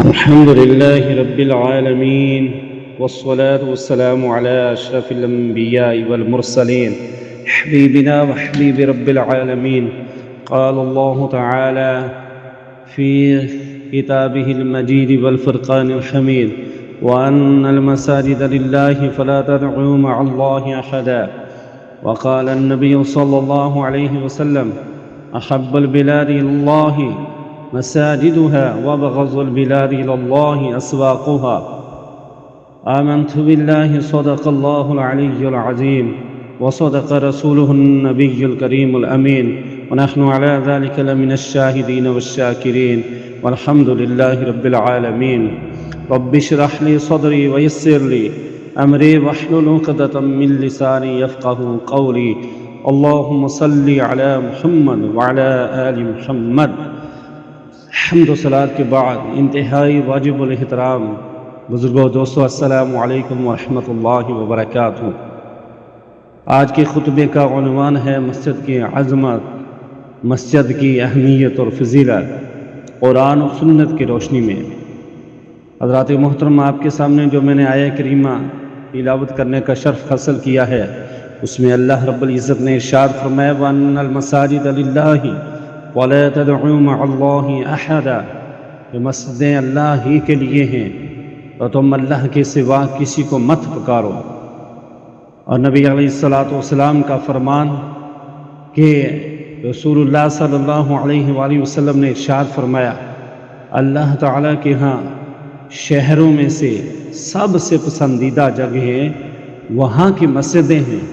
الحمد لله رب العالمين والصلاة والسلام على أشرف الأنبياء والمرسلين حبيبنا وحبيب رب العالمين. قال الله تعالى في كتابه المجيد والفرقان الحميد: وأن المساجد لله فلا تدعوا مع الله أحدا. وقال النبي صلى الله عليه وسلم: أحب البلاد إلى الله مساجدها وابغض البلاد إلى الله أسواقها. آمنت بالله صدق الله العلي العظيم وصدق رسوله النبي الكريم الأمين، ونحن على ذلك لمن الشاهدين والشاكرين، والحمد لله رب العالمين. رب اشرح لي صدري ويسر لي أمري واحلل عقدة من لساني يفقه قولي. اللهم صل على محمد وعلى آل محمد. حمد و صلات کے بعد انتہائی واجب الاحترام بزرگوں دوستو، السلام علیکم ورحمۃ اللہ وبرکاتہ. آج کے خطبے کا عنوان ہے مسجد کی عظمت، مسجد کی اہمیت اور فضیلت قرآن و سنت کی روشنی میں. حضرات محترم، آپ کے سامنے جو میں نے آیہ کریمہ تلاوت کرنے کا شرف حاصل کیا ہے، اس میں اللہ رب العزت نے ارشاد فرمایا: وَأَنَّ الْمَسَاجِدَ لِلَّهِ وَلَا تَدْعُوا مَعَ اللَّهِ أَحَدًا. یہ مسجدیں اللہ ہی کے لیے ہیں اور تم اللہ کے سوا کسی کو مت پکارو. اور نبی علیہ السلام کا فرمان کہ رسول اللہ صلی اللہ علیہ وآلہ وسلم نے ارشاد فرمایا: اللہ تعالیٰ کے ہاں شہروں میں سے سب سے پسندیدہ جگہیں وہاں کی مسجدیں ہیں،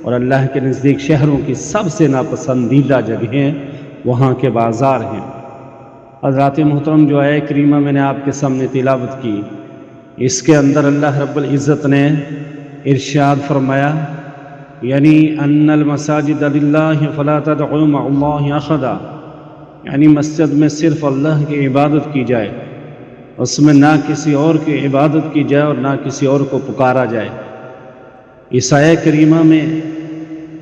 اور اللہ کے نزدیک شہروں کی سب سے ناپسندیدہ جگہیں وہاں کے بازار ہیں. حضرات محترم، جو آیہ کریمہ میں نے آپ کے سامنے تلاوت کی، اس کے اندر اللہ رب العزت نے ارشاد فرمایا، یعنی ان المساجد للہ فلا تدعوا مع اللہ احدا، یعنی مسجد میں صرف اللہ کی عبادت کی جائے، اس میں نہ کسی اور کی عبادت کی جائے اور نہ کسی اور کو پکارا جائے. اس آیہ کریمہ میں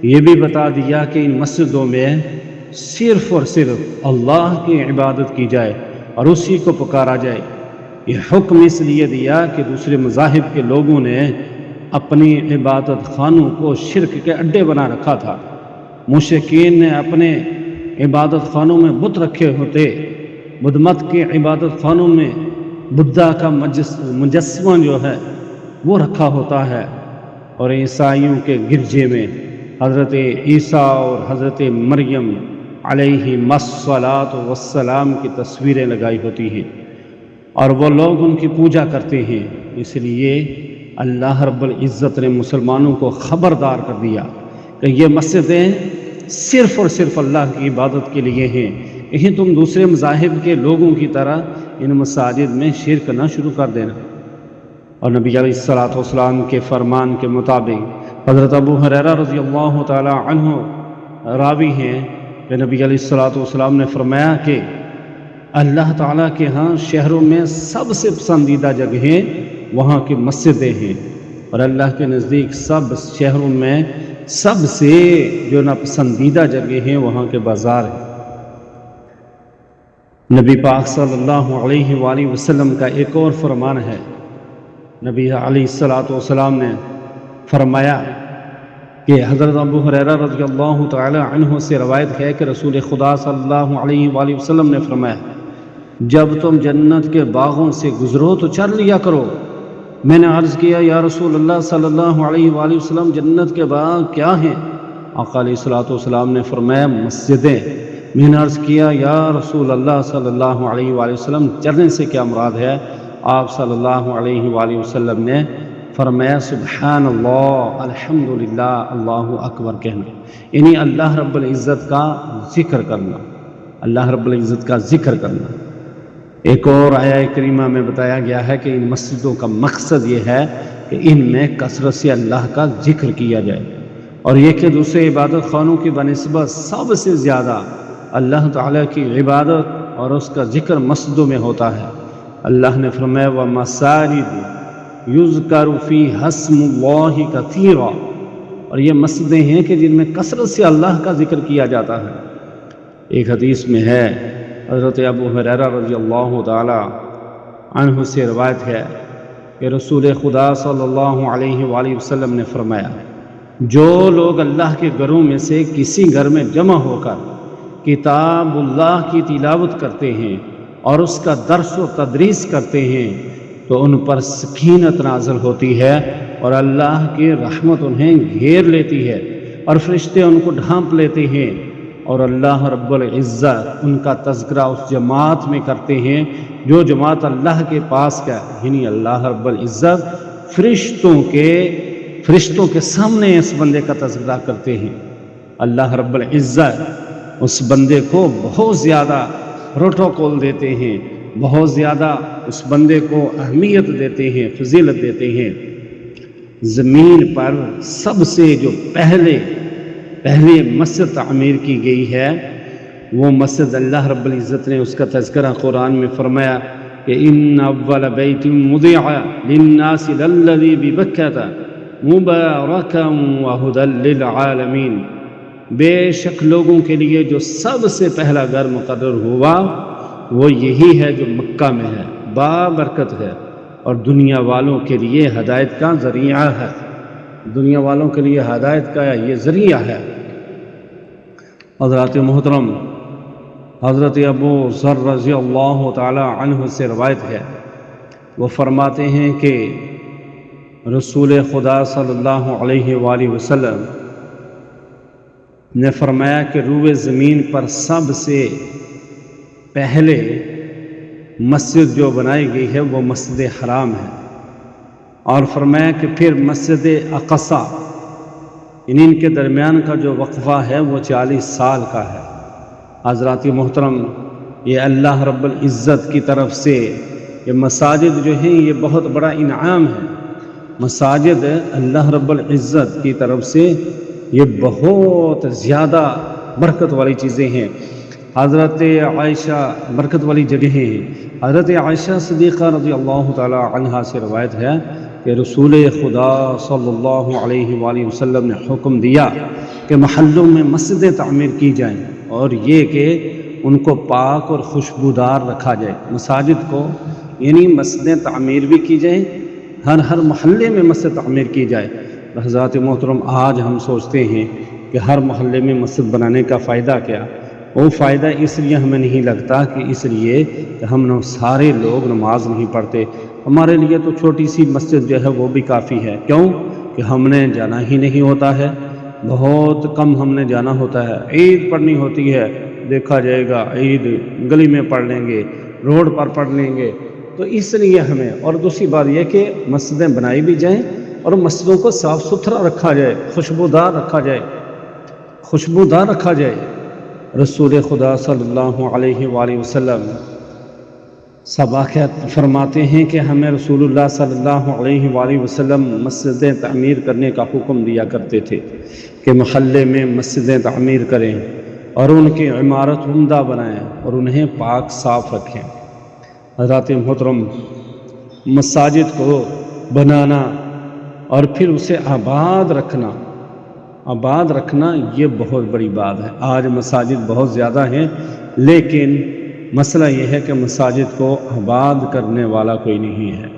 یہ بھی بتا دیا کہ ان مسجدوں میں صرف اور صرف اللہ کی عبادت کی جائے اور اسی کو پکارا جائے. یہ حکم اس لیے دیا کہ دوسرے مذاہب کے لوگوں نے اپنی عبادت خانوں کو شرک کے اڈے بنا رکھا تھا. مشرکین نے اپنے عبادت خانوں میں بت رکھے ہوتے، بدھ مت کے عبادت خانوں میں بدھا کا مجسمہ جو ہے وہ رکھا ہوتا ہے، اور عیسائیوں کے گرجے میں حضرت عیسیٰ اور حضرت مریم علیہ الصلاۃ والسلام کی تصویریں لگائی ہوتی ہیں، اور وہ لوگ ان کی پوجا کرتے ہیں. اس لیے اللہ رب العزت نے مسلمانوں کو خبردار کر دیا کہ یہ مسجدیں صرف اور صرف اللہ کی عبادت کے لیے ہیں. کہیں تم دوسرے مذاہب کے لوگوں کی طرح ان مساجد میں شرک نہ شروع کر دینا. اور نبی علیہ الصلاۃ والسلام کے فرمان کے مطابق حضرت ابو ہریرہ رضی اللہ تعالی عنہ راوی ہیں کہ نبی علیہ الصلاۃ والسلام نے فرمایا کہ اللہ تعالیٰ کے ہاں شہروں میں سب سے پسندیدہ جگہیں وہاں کی مسجدیں ہیں، اور اللہ کے نزدیک سب شہروں میں سب سے جو ناپسندیدہ جگہیں ہیں وہاں کے بازار ہیں. نبی پاک صلی اللہ علیہ وآلہ وسلم کا ایک اور فرمان ہے. نبی علیہ الصلاۃ والسلام نے فرمایا کہ حضرت ابو ہریرہ رضی اللہ تعالی عنہ سے روایت ہے کہ رسول خدا صلی اللہ علیہ وآلہ وسلم نے فرمایا: جب تم جنت کے باغوں سے گزرو تو چل لیا کرو. میں نے عرض کیا: یا رسول اللہ صلی اللہ علیہ وآلہ وسلم، جنت کے باغ کیا ہیں؟ آقا علیہ الصلوۃ والسلام نے فرمایا: مسجدیں. میں نے عرض کیا: یا رسول اللہ صلی اللہ علیہ وآلہ وسلم، چلنے سے کیا مراد ہے؟ آپ صلی اللہ علیہ وآلہ وسلم نے فرمایا: سبحان اللہ، الحمدللہ، اللہ اکبر کہنا، یعنی اللہ رب العزت کا ذکر کرنا، اللہ رب العزت کا ذکر کرنا. ایک اور آیہ کریمہ میں بتایا گیا ہے کہ ان مسجدوں کا مقصد یہ ہے کہ ان میں کثرت سے اللہ کا ذکر کیا جائے، اور یہ کہ دوسرے عبادت خانوں کی بنسبت سب سے زیادہ اللہ تعالیٰ کی عبادت اور اس کا ذکر مسجدوں میں ہوتا ہے. اللہ نے فرمایا: وَمَسَاجِدُ یُذْکَرُ فِیہا اسْمُ اللَّہِ کَثِیرًا، اور یہ مسجدیں ہیں کہ جن میں کثرت سے اللہ کا ذکر کیا جاتا ہے. ایک حدیث میں ہے، حضرت ابو ہریرہ رضی اللہ تعالی عنہ سے روایت ہے کہ رسول خدا صلی اللہ علیہ وآلہ وسلم نے فرمایا، جو لوگ اللہ کے گھروں میں سے کسی گھر میں جمع ہو کر کتاب اللہ کی تلاوت کرتے ہیں اور اس کا درس و تدریس کرتے ہیں تو ان پر سکینت نازل ہوتی ہے اور اللہ کی رحمت انہیں گھیر لیتی ہے اور فرشتے ان کو ڈھانپ لیتے ہیں، اور اللہ رب العزت ان کا تذکرہ اس جماعت میں کرتے ہیں جو جماعت اللہ کے پاس کا، یعنی اللہ رب العزت فرشتوں کے سامنے اس بندے کا تذکرہ کرتے ہیں۔ اللہ رب العزت اس بندے کو بہت زیادہ پروٹوکول دیتے ہیں، بہت زیادہ اس بندے کو اہمیت دیتے ہیں، فضیلت دیتے ہیں۔ زمین پر سب سے جو پہلے مسجد تعمیر کی گئی ہے وہ مسجد، اللہ رب العزت نے اس کا تذکرہ قرآن میں فرمایا کہ ان اول بیت وضع للناس للذی ببکۃ مبارکا وہدی للعالمین، بے شک لوگوں کے لیے جو سب سے پہلا گھر مقرر ہوا وہ یہی ہے جو مکہ میں ہے، بابرکت ہے اور دنیا والوں کے لیے ہدایت کا ذریعہ ہے، دنیا والوں کے لیے ہدایت کا یہ ذریعہ ہے۔ حضرات محترم، حضرت ابو ذر رضی اللہ تعالی عنہ سے روایت ہے، وہ فرماتے ہیں کہ رسول خدا صلی اللہ علیہ وآلہ وسلم نے فرمایا کہ روئے زمین پر سب سے پہلے مسجد جو بنائی گئی ہے وہ مسجد حرام ہے، اور فرمایا کہ پھر مسجد اقصی، ان کے درمیان کا جو وقفہ ہے وہ 40 سال کا ہے۔ حضرات محترم، یہ اللہ رب العزت کی طرف سے یہ مساجد جو ہیں یہ بہت بڑا انعام ہے۔ مساجد اللہ رب العزت کی طرف سے یہ بہت زیادہ برکت والی چیزیں ہیں۔ حضرت عائشہ برکت والی جگہیں ہیں۔ حضرت عائشہ صدیقہ رضی اللہ تعالی عنہا سے روایت ہے کہ رسول خدا صلی اللہ علیہ وآلہ وسلم نے حکم دیا کہ محلوں میں مسجدیں تعمیر کی جائیں، اور یہ کہ ان کو پاک اور خوشبودار رکھا جائے۔ مساجد کو یعنی مسجدیں تعمیر بھی کی جائیں، ہر محلے میں مسجد تعمیر کی جائے۔ حضرات محترم، آج ہم سوچتے ہیں کہ ہر محلے میں مسجد بنانے کا فائدہ کیا؟ وہ فائدہ اس لیے ہمیں نہیں لگتا کہ اس لیے کہ ہم سارے لوگ نماز نہیں پڑھتے۔ ہمارے لیے تو چھوٹی سی مسجد جو ہے وہ بھی کافی ہے۔ کیوں کہ ہم نے جانا ہی نہیں ہوتا ہے، بہت کم ہم نے جانا ہوتا ہے۔ عید پڑھنی ہوتی ہے، دیکھا جائے گا عید گلی میں پڑھ لیں گے، روڈ پر پڑھ لیں گے، تو اس لیے ہمیں، اور دوسری بات یہ کہ مسجدیں بنائی بھی جائیں اور مسجدوں کو صاف ستھرا رکھا جائے، خوشبودار رکھا جائے۔ رسول خدا صلی اللہ علیہ وآلہ وسلم سباقیت فرماتے ہیں کہ ہمیں رسول اللہ صلی اللہ علیہ وآلہ وسلم مسجدیں تعمیر کرنے کا حکم دیا کرتے تھے کہ محلے میں مسجدیں تعمیر کریں اور ان کی عمارت عمدہ بنائیں اور انہیں پاک صاف رکھیں۔ حضرات محترم، مساجد کو بنانا اور پھر اسے آباد رکھنا یہ بہت بڑی بات ہے۔ آج مساجد بہت زیادہ ہیں، لیکن مسئلہ یہ ہے کہ مساجد کو آباد کرنے والا کوئی نہیں ہے۔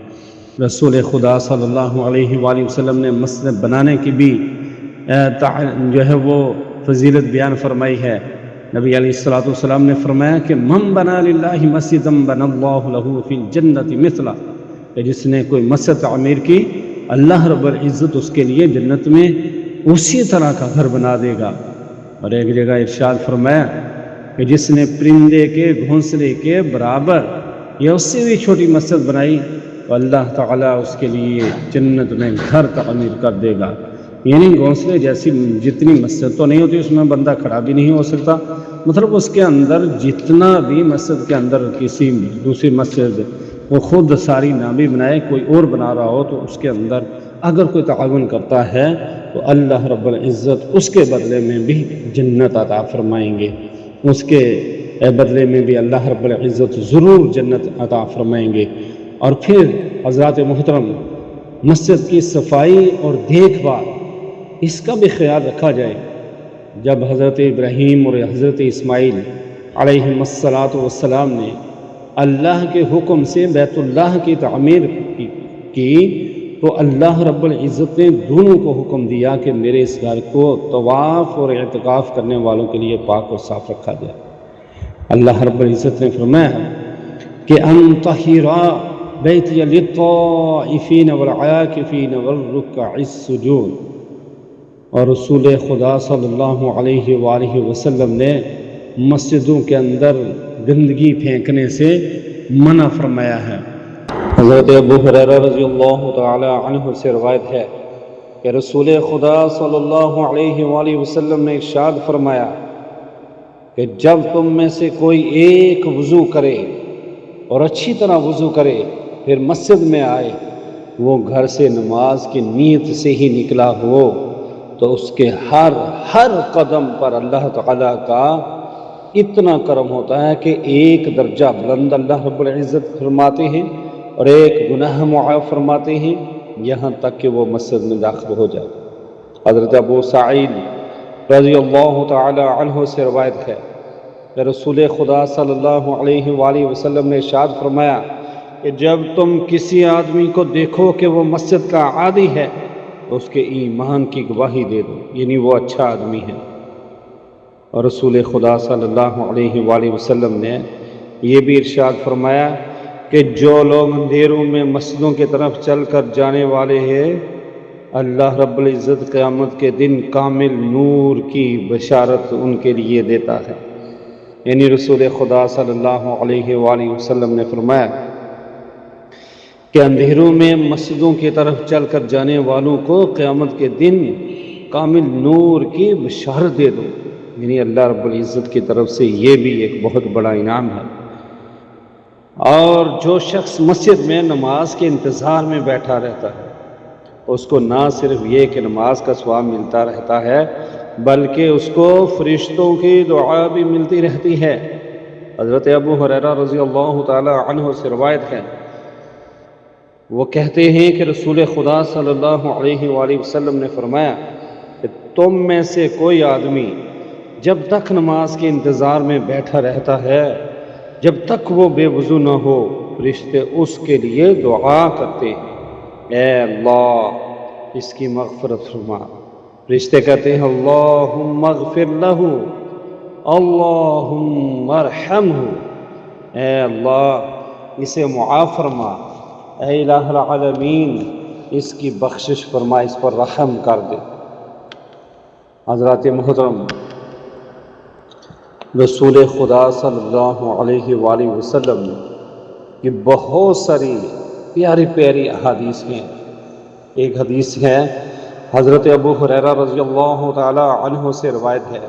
رسول خدا صلی اللہ علیہ وآلہ وسلم نے مسجد بنانے کی بھی جو ہے وہ فضیلت بیان فرمائی ہے۔ نبی علیہ الصلوۃ والسلام نے فرمایا کہ من بنا للہ مسجدا بنى اللہ لہ فی الجنۃ مثلہ، کہ جس نے کوئی مسجد تعمیر کی اللہ رب العزت اس کے لیے جنت میں اسی طرح کا گھر بنا دے گا۔ اور ایک جگہ ارشاد فرمایا کہ جس نے پرندے کے گھونسلے کے برابر یا اس سے بھی چھوٹی مسجد بنائی تو اللہ تعالیٰ اس کے لیے جنت میں گھر تعمیر کر دے گا۔ یعنی گھونسلے جیسی جتنی مسجد تو نہیں ہوتی، اس میں بندہ کھڑا بھی نہیں ہو سکتا، مطلب اس کے اندر جتنا بھی مسجد کے اندر کسی دوسری مسجد وہ خود ساری نہ بھی بنائے، کوئی اور بنا رہا ہو تو اس کے اندر اگر کوئی تعاون کرتا ہے تو اللہ رب العزت اس کے بدلے میں بھی جنت عطا فرمائیں گے، اس کے بدلے میں بھی اللہ رب العزت ضرور جنت عطا فرمائیں گے۔ اور پھر حضرات محترم، مسجد کی صفائی اور دیکھ بھال اس کا بھی خیال رکھا جائے۔ جب حضرت ابراہیم اور حضرت اسماعیل علیہم الصلاۃ والسلام نے اللہ کے حکم سے بیت اللہ کی تعمیر کی تو اللہ رب العزت نے دونوں کو حکم دیا کہ میرے اس گھر کو طواف اور اعتکاف کرنے والوں کے لیے پاک اور صاف رکھا جائے۔ اللہ رب العزت نے فرمایا کہ ان طہرا بیتی للطائفین والعاکفین والرکع السجود، اور رسول خدا صلی اللہ علیہ وآلہ وسلم نے مسجدوں کے اندر گندگی پھینکنے سے منع فرمایا ہے۔ حضرت ابو ہریرہ رضی اللہ تعالی عنہ سے روایت ہے کہ رسول خدا صلی اللہ علیہ وآلہ وسلم نے ارشاد فرمایا کہ جب تم میں سے کوئی ایک وضو کرے اور اچھی طرح وضو کرے پھر مسجد میں آئے، وہ گھر سے نماز کی نیت سے ہی نکلا ہو تو اس کے ہر قدم پر اللہ تعالیٰ کا اتنا کرم ہوتا ہے کہ ایک درجہ بلند اللہ رب العزت فرماتے ہیں اور ایک گناہ معاف فرماتے ہیں، یہاں تک کہ وہ مسجد میں داخل ہو جائے۔ حضرت ابو سعید رضی اللہ تعالی عنہ سے روایت ہے کہ رسول خدا صلی اللہ علیہ وآلہ وسلم نے ارشاد فرمایا کہ جب تم کسی آدمی کو دیکھو کہ وہ مسجد کا عادی ہے تو اس کے ایمان کی گواہی دے دو، یعنی وہ اچھا آدمی ہے۔ اور رسول خدا صلی اللہ علیہ وآلہ وسلم نے یہ بھی ارشاد فرمایا کہ جو لوگ اندھیروں میں مسجدوں کی طرف چل کر جانے والے ہیں، اللہ رب العزت قیامت کے دن کامل نور کی بشارت ان کے لیے دیتا ہے۔ یعنی رسول خدا صلی اللہ علیہ وآلہ وسلم نے فرمایا کہ اندھیروں میں مسجدوں کی طرف چل کر جانے والوں کو قیامت کے دن کامل نور کی بشارت دے دو، یعنی اللہ رب العزت کی طرف سے یہ بھی ایک بہت بڑا انعام ہے۔ اور جو شخص مسجد میں نماز کے انتظار میں بیٹھا رہتا ہے اس کو نہ صرف یہ کہ نماز کا ثواب ملتا رہتا ہے بلکہ اس کو فرشتوں کی دعا بھی ملتی رہتی ہے۔ حضرت ابو ہریرہ رضی اللہ تعالی عنہ سے روایت ہے، وہ کہتے ہیں کہ رسول خدا صلی اللہ علیہ وآلہ وسلم نے فرمایا کہ تم میں سے کوئی آدمی جب تک نماز کے انتظار میں بیٹھا رہتا ہے، جب تک وہ بے وضو نہ ہو، فرشتے اس کے لیے دعا کرتے ہیں، اے اللہ اس کی مغفرت فرما۔ فرشتے کہتے ہیں اللہم اغفر لہ، اللہم ارحمہ، اے اللہ اسے معاف فرما، اے الہ العالمین اس کی بخشش فرما، اس پر رحم کر دے۔ حضرات محترم، رسول خدا صلی اللہ علیہ وآلہ وسلم کی بہت ساری پیاری پیاری احادیث ہیں۔ ایک حدیث ہے حضرت ابو ہریرہ رضی اللہ تعالی عنہ سے روایت ہے،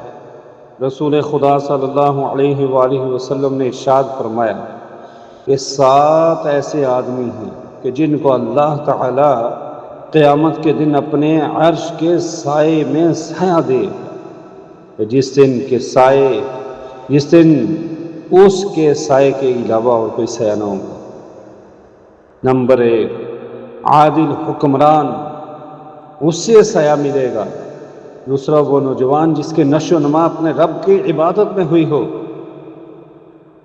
رسول خدا صلی اللہ علیہ وآلہ وسلم نے ارشاد فرمایا کہ 7 ایسے آدمی ہیں کہ جن کو اللہ تعالی قیامت کے دن اپنے عرش کے سائے میں سایہ دے، جس دن اس کے سائے کے علاوہ اور کوئی سایہ نہ ہوگا۔ نمبر 1 عادل حکمران، اس سے سایہ ملے گا۔ دوسرا وہ نوجوان جس کے نشو و نما اپنے رب کی عبادت میں ہوئی ہو۔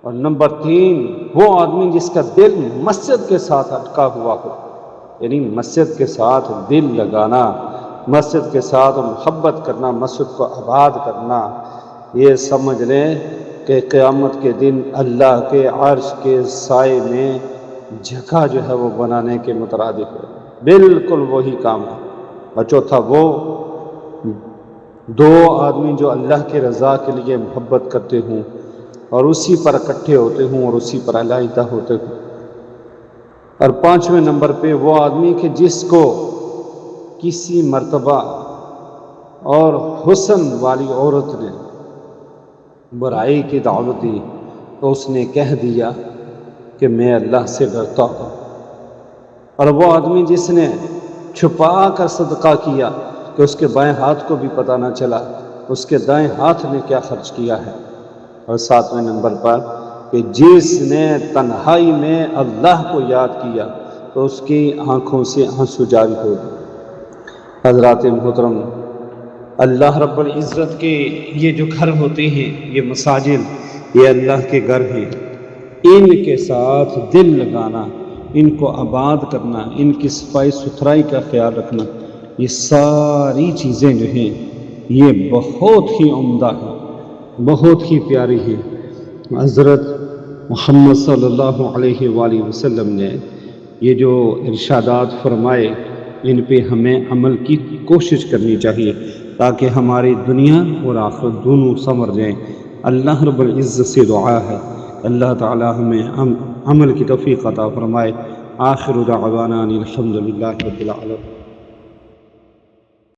اور نمبر 3 وہ آدمی جس کا دل مسجد کے ساتھ اٹکا ہوا ہو، یعنی مسجد کے ساتھ دل لگانا، مسجد کے ساتھ محبت کرنا، مسجد کو آباد کرنا، یہ سمجھ لیں کہ قیامت کے دن اللہ کے عرش کے سائے میں جگہ جو ہے وہ بنانے کے مترادف ہے، بالکل وہی کام ہے۔ اور چوتھا وہ 2 آدمی جو اللہ کے رضا کے لیے محبت کرتے ہوں اور اسی پر اکٹھے ہوتے ہوں اور اسی پر علیحدہ ہوتے ہوں۔ اور 5ویں نمبر پہ وہ آدمی کہ جس کو کسی مرتبہ اور حسن والی عورت نے برائی کی دعوت دی تو اس نے کہہ دیا کہ میں اللہ سے ڈرتا ہوں۔ اور وہ آدمی جس نے چھپا کر صدقہ کیا کہ اس کے بائیں ہاتھ کو بھی پتہ نہ چلا اس کے دائیں ہاتھ نے کیا خرچ کیا ہے۔ اور 7ویں نمبر پر کہ جس نے تنہائی میں اللہ کو یاد کیا تو اس کی آنکھوں سے آنسو جاری ہو گئے۔ حضرات محترم، اللہ رب العزت کے یہ جو گھر ہوتے ہیں، یہ مساجد، یہ اللہ کے گھر ہیں، ان کے ساتھ دل لگانا، ان کو آباد کرنا، ان کی صفائی ستھرائی کا خیال رکھنا، یہ ساری چیزیں جو ہیں یہ بہت ہی عمدہ ہیں، بہت ہی پیاری ہیں۔ حضرت محمد صلی اللہ علیہ وآلہ وسلم نے یہ جو ارشادات فرمائے، ان پہ ہمیں عمل کی کوشش کرنی چاہیے تاکہ ہماری دنیا اور آخرت دونوں سنور جائیں۔ اللہ رب العزت سے دعا ہے اللہ تعالی ہمیں عمل کی توفیق عطا فرمائے۔ آخر دعوانا الحمد للہ رب العالمین۔